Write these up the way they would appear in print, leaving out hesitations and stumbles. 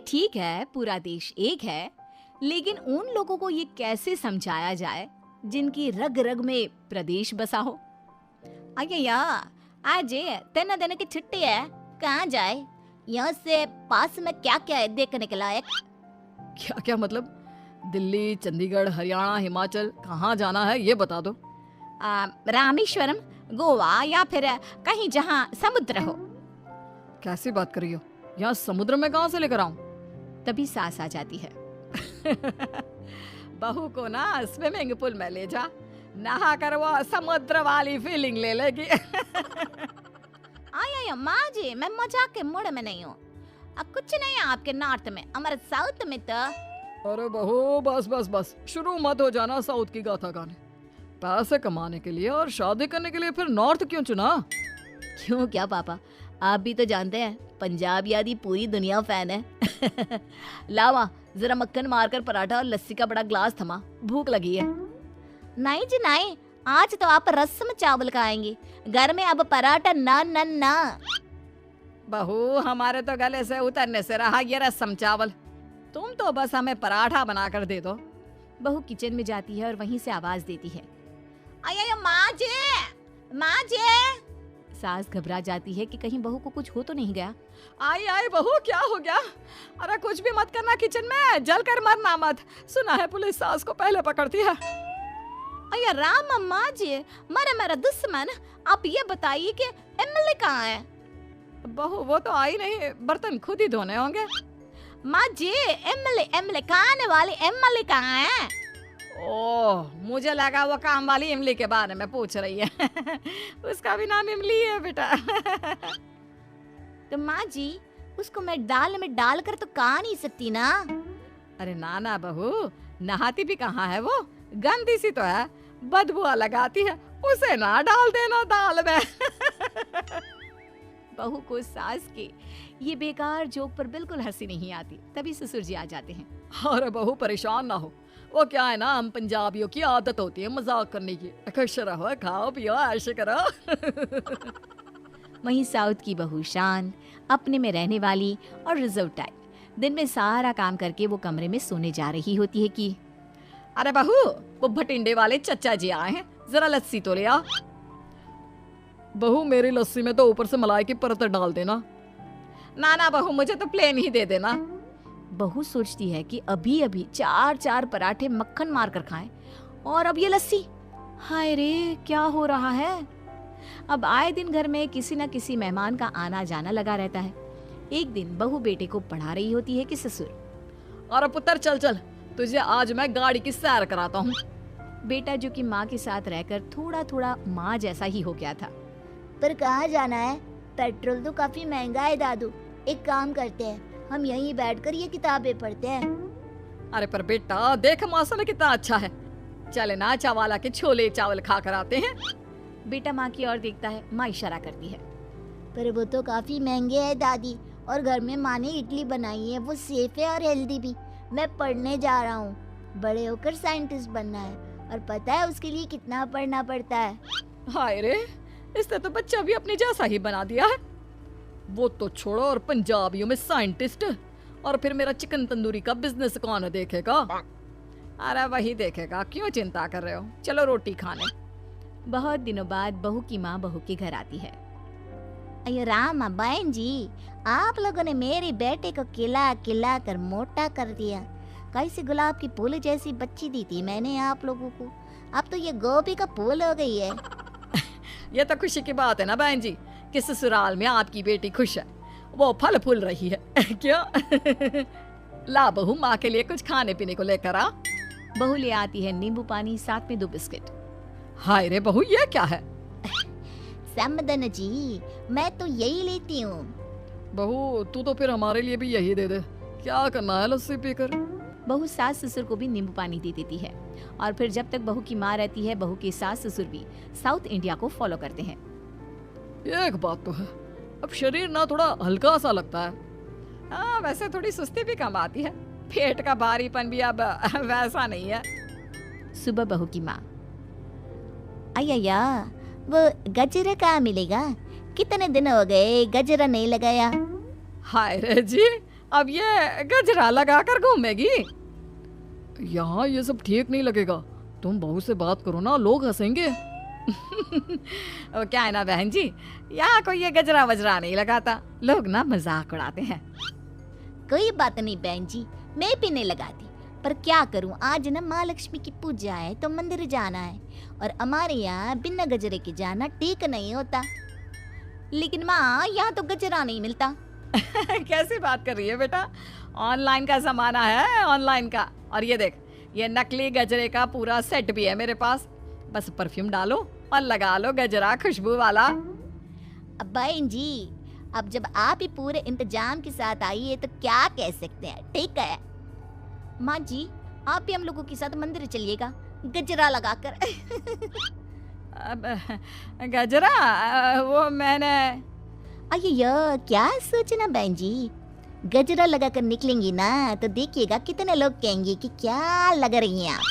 ठीक है, पूरा देश एक है, लेकिन उन लोगों को ये कैसे समझाया जाए जिनकी रग रग में प्रदेश बसा हो। अय्या आज 3 दिन की छुट्टी है, कहाँ जाए? यहाँ से पास में क्या क्या है देखने के लायक? क्या क्या मतलब? दिल्ली, चंडीगढ़, हरियाणा, हिमाचल, कहाँ जाना है ये बता दो। रामेश्वरम, गोवा या फिर कहीं जहाँ समुद्र हो। कैसी बात कर रही हो? यहाँ समुद्र में कहाँ से लेकर आऊं? तभी सास आ जाती है। बहू को ना स्विमिंग पूल में ले जा, नहा कर वो समुद्र वाली फीलिंग ले लेगी। आया माँ जी, मैं मजाक के मूड में नहीं हूँ। कुछ नहीं है आपके नॉर्थ में, हमारे साउथ में तो। अरे बहू बस बस बस, शुरू मत हो जाना साउथ की गाथा गाने। पैसे कमाने के लिए और शादी करने के लिए फिर नॉर्थ क्यों चुना? क्यों क्या पापा, आप भी तो जानते हैं पंजाब यादी पूरी दुनिया फैन है। लावा जरा मक्खन मारकर पराठा और लस्सी का बड़ा ग्लास थमा, भूख लगी है। नहीं जी नहीं, आज तो आप रस्म चावल खाएंगे, घर में अब पराठा ना ना ना। बहू हमारे तो गले से उतरने से रहा ये रसम चावल, तुम तो बस हमें पराठा बना कर दे दो। बहू किचन में जाती है और वहीं से आवाज देती है, अय्या माँ जी, माँ जी। सास घबरा जाती है कि कहीं बहू को कुछ हो तो नहीं गया। आई आई बहू, क्या हो गया? अरे कुछ भी मत करना किचन में, जल कर मरना मत। सुना है पुलिस सास को पहले पकड़ती है। अय्या राम अम्मा जी, मेरा दुश्मन, आप ये बताइए कि एमएलए कहाँ है? बहू वो तो आई नहीं, बर्तन खुद ही धोने होंगे। माँ जी, एमएलए खाने वाले एमएलए कहाँ है? ओह, मुझे लगा वो काम वाली इमली के बारे में पूछ रही है। उसका भी नाम इमली है बेटा। तो माँ जी, उसको मैं दाल में डालकर तो खा नहीं सकती ना। अरे ना बहू, नहाती भी कहाँ है वो, गंदी सी तो है, बदबू लगाती है, उसे ना डाल देना दाल में। बहू को सास के ये बेकार जोक पर बिल्कुल हंसी नहीं आती। तभी ससुर जी आ जाते हैं। अरे बहू परेशान ना हो, वो क्या है ना, हम पंजाबियों की आदत होती है मजाक करने की। खुश रहो, खाओ पियो, ऐश करो। वहीं साउथ की बहू शांत, अपने में रहने वाली और रिजर्व टाइप, दिन में सारा काम करके वो कमरे में सोने जा रही होती है कि अरे बहू, वो भटिंडे वाले चचा जी आए हैं, जरा लस्सी तो ले आ। बहू मेरी लस्सी में तो ऊपर से मलाई की परत डाल देना। ना बहू, मुझे तो प्लेन ही दे देना। बहू सोचती है कि अभी अभी 4 पराठे मक्खन मारकर खाएं और अब ये लस्सी। हाय रे, क्या हो रहा है? अब आए दिन घर में किसी न किसी मेहमान का आना जाना लगा रहता है। एक दिन बहू बेटे को पढ़ा रही होती है कि ससुर, अरे पुत्र चल चल, तुझे आज मैं गाड़ी की सैर कराता हूँ। बेटा जो कि माँ के साथ रहकर थोड़ा थोड़ा माँ जैसा ही हो गया था। पर कहाँ जाना है? पेट्रोल तो काफी महंगा है दादू। एक काम करते हैं, हम यहीं बैठकर ये किताबें पढ़ते हैं। अरे पर बेटा देख, मौसम कितना अच्छा है, चले ना चावाला के छोले चावल खा कर आते हैं। बेटा माँ की ओर देखता है, माँ इशारा करती है। पर वो तो काफी महंगे हैं दादी, और घर में माँ ने इडली बनाई है, वो सेफ है और हेल्दी भी। मैं पढ़ने जा रहा हूँ, बड़े होकर साइंटिस्ट बनना है, और पता है उसके लिए कितना पढ़ना पड़ता है। हाय रे, इसने तो बच्चा भी अपने जैसा ही बना दिया है। वो तो छोड़ो, और पंजाबियों में साइंटिस्ट, और फिर मेरा चिकन तंदूरी का बिजनेस कौन देखेगा? अरे वही देखेगा, क्यों चिंता कर रहे हो, चलो रोटी खाने। बहुत दिनों बाद बहू की माँ बहू के घर आती है। अयो राम बहन जी, आप लोगों ने मेरे बेटे को खिला खिला कर मोटा कर दिया। कैसी गुलाब की फूल जैसी बच्ची दी थी मैंने आप लोगों को, अब तो ये गोभी का फूल हो गई है। ये तो खुशी की बात है ना बहन जी, कि ससुराल में आपकी बेटी खुश है, वो फल फूल रही है। क्यों? ला बहू, माँ के लिए कुछ खाने पीने को लेकर आ। बहू ले आती है नींबू पानी, साथ में 2 बिस्किट। हाय रे बहू, ये क्या है? समदन जी, मैं तो यही लेती हूँ। बहू तू तो फिर हमारे लिए भी यही दे दे, क्या करना है लस्सी पीकर। बहू सास ससुर को भी नींबू पानी दे देती है। और फिर जब तक बहू की माँ रहती है, बहू के सास ससुर भी साउथ इंडिया को फॉलो करते हैं। एक बात तो है, अब शरीर ना थोड़ा हल्का सा लगता है। हाँ, वैसे थोड़ी सुस्ती भी कम आती है, पेट का भारीपन भी अब वैसा नहीं है। सुबह बहू की माँ, अय्या वो गजरा कहाँ मिलेगा? कितने दिन हो गए गजरा नहीं लगाया। हाय रे जी, अब ये गजरा लगा कर घूमेगी। यहाँ ये सब ठीक नहीं लगेगा, तुम बहू से बात करो ना, लोग हंसेंगे। वो क्या है ना बहन जी, यहाँ कोई ये गजरा वजरा नहीं लगाता, लोग ना मजाक उड़ाते हैं। कोई बात नहीं बहन जी, मैं भी नहीं लगाती, पर क्या करूं, आज ना माँ लक्ष्मी की पूजा है तो मंदिर जाना है, और हमारे यहाँ बिना गजरे के जाना ठीक नहीं होता। लेकिन माँ, यहाँ तो गजरा नहीं मिलता। कैसी बात कर रही है बेटा, ऑनलाइन का जमाना है, ऑनलाइन का। और ये देख, ये नकली गजरे का पूरा सेट भी है मेरे पास, बस परफ्यूम डालो और लगा लो गजरा खुशबू वाला। अब बहन जी, अब जब आप ही पूरे इंतजाम के साथ आई है तो क्या कह सकते हैं, ठीक है। माँ जी, आप भी हम लोगों के साथ मंदिर चलिएगा गजरा लगाकर। अब गजरा, वो मैंने अయ్యో, क्या सोचना बहन जी, गजरा लगाकर निकलेंगी ना तो देखिएगा कितने लोग कहेंगे कि क्या लग रही हैं आप।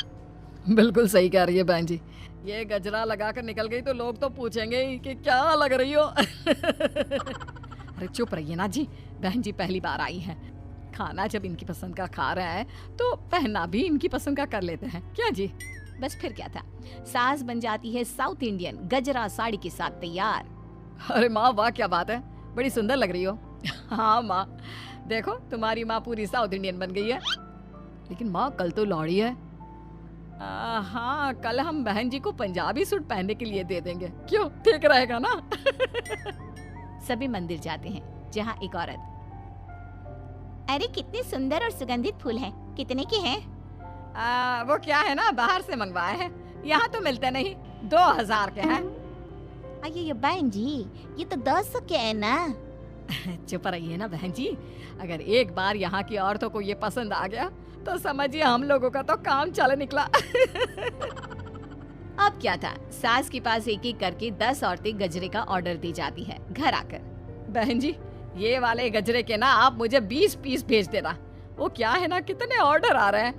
बिल्कुल सही कह रही है बहन जी, ये गजरा लगा कर निकल गई तो लोग तो पूछेंगे ही कि क्या लग रही हो। अरे चुप रहिए ना जी, बहन जी पहली बार आई हैं, खाना जब इनकी पसंद का खा रहे हैं तो पहनना भी इनकी पसंद का कर लेते हैं, क्या जी। बस फिर क्या था, सास बन जाती है साउथ इंडियन गजरा साड़ी के साथ तैयार। अरे माँ वाह, क्या बात है, बड़ी सुंदर लग रही हो। हाँ माँ, देखो तुम्हारी माँ पूरी साउथ इंडियन बन गई है। लेकिन माँ कल तो लोहड़ी है। हाँ, कल हम बहन जी को पंजाबी सूट पहनने के लिए दे देंगे, क्यों, ठीक रहेगा ना। सभी मंदिर जाते हैं, जहाँ एक औरत, अरे कितने सुंदर और सुगंधित फूल हैं, कितने के हैं? वो क्या है ना, बाहर से मंगवाए हैं, यहाँ तो मिलते नहीं, 2000 के हैं। अయ్యో बहन जी, ये तो 200 के है ना। चुप रहिए ना बहन जी, अगर एक बार यहाँ की औरतों को ये पसंद आ गया तो समझिए हम लोगों का तो काम चल निकला। अब क्या था, सास के पास एक एक करके 10 औरतें गजरे का ऑर्डर दी जाती है घर आकर। बहन जी, ये वाले गजरे के ना आप मुझे 20 पीस भेज देना। वो क्या है ना, कितने ऑर्डर आ रहे हैं।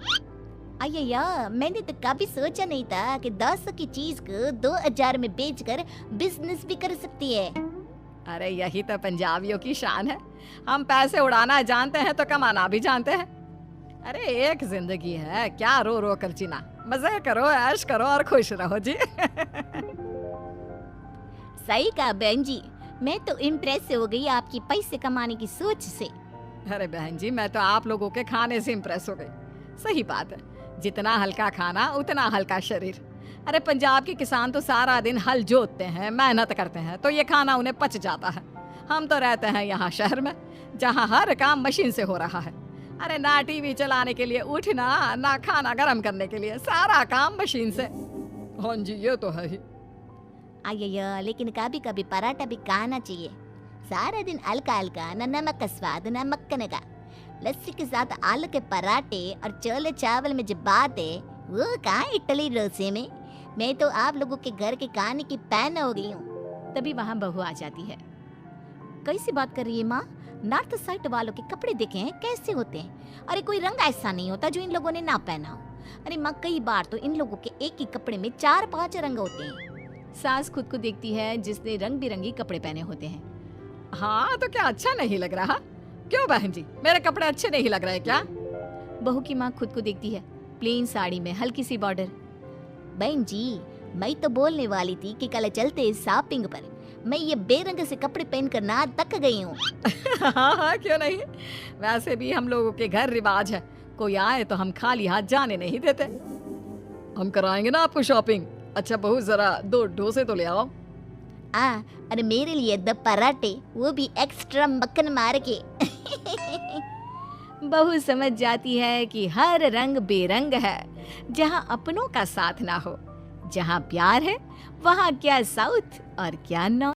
अయ్యయ్యో, मैंने तो कभी सोचा नहीं था कि 200 की चीज को 2000 में बेचकर बिजनेस भी कर सकती है। अरे यही तो पंजाबियों की शान है, हम पैसे उड़ाना जानते हैं तो कमाना भी जानते हैं। अरे एक जिंदगी है, क्या रो रो कर जीना, मजे करो, ऐश करो और खुश रहो जी। सही कहा बहन जी, मैं तो इम्प्रेस हो गई आपकी पैसे कमाने की सोच से। अरे बहन जी, मैं तो आप लोगों के खाने से इम्प्रेस हो गई। सही बात है, जितना हल्का खाना उतना हल्का शरीर। अरे पंजाब के किसान तो सारा दिन हल जोतते हैं, मेहनत करते हैं, तो ये खाना उन्हें पच जाता है। हम तो रहते हैं यहाँ शहर में, जहाँ हर काम मशीन से हो रहा है। अरे ना टीवी चलाने के लिए उठना, ना खाना गर्म करने के लिए, सारा काम मशीन से। हाँ जी, ये तो है ही। अయ్యయ్యో, लेकिन कभी कभी पराठा भी खाना चाहिए। सारा दिन हल्का हल्का, न नमक का स्वाद न मक्खन का। लस्सी के साथ आलू के पराठे और छोले चावल में जो बात है, वो कहाँ इडली डोसे में। मैं तो आप लोगों के घर के खाने की फैन हो गई हूँ। तभी वहाँ बहू आ जाती है। कैसी बात कर रही है माँ, नॉर्थ साइड वालों के कपड़े देखे हैं कैसे होते हैं। अरे कोई रंग ऐसा नहीं होता जो इन लोगों ने ना पहना हो। अरे माँ, कई बार तो इन लोगों के एक ही कपड़े में 4-5 रंग होते हैं। सास खुद को देखती है जिसने रंग बिरंगी कपड़े पहने होते हैं। हाँ, तो क्या अच्छा नहीं लग रहा? क्यों बहन जी, मेरे कपड़े अच्छे नहीं लग रहे क्या? बहू की माँ खुद को देखती है, प्लेन साड़ी में हल्की सी बॉर्डर। बहन जी, मैं तो बोलने वाली थी कि कल चलते शॉपिंग पर। मैं ये बेरंग से कपड़े पहनकर ना तक गई हूँ। हाँ हाँ, क्यों नहीं। वैसे भी हम लोगों के घर रिवाज है, कोई आए तो हम खाली हाथ जाने नहीं देते। हम कराएंगे ना आपको शॉपिंग। अच्छा बहू, जरा 2 डोसे तो ले आओ। अरे मेरे लिए 2 पराठे, वो भी एक्स्ट्रा मक्खन मार के। बहू समझ जाती है कि हर रंग बेरंग है। जहाँ अपनों का साथ ना हो, जहाँ प्यार है, वहाँ क्या साउथ और क्या नॉर्थ।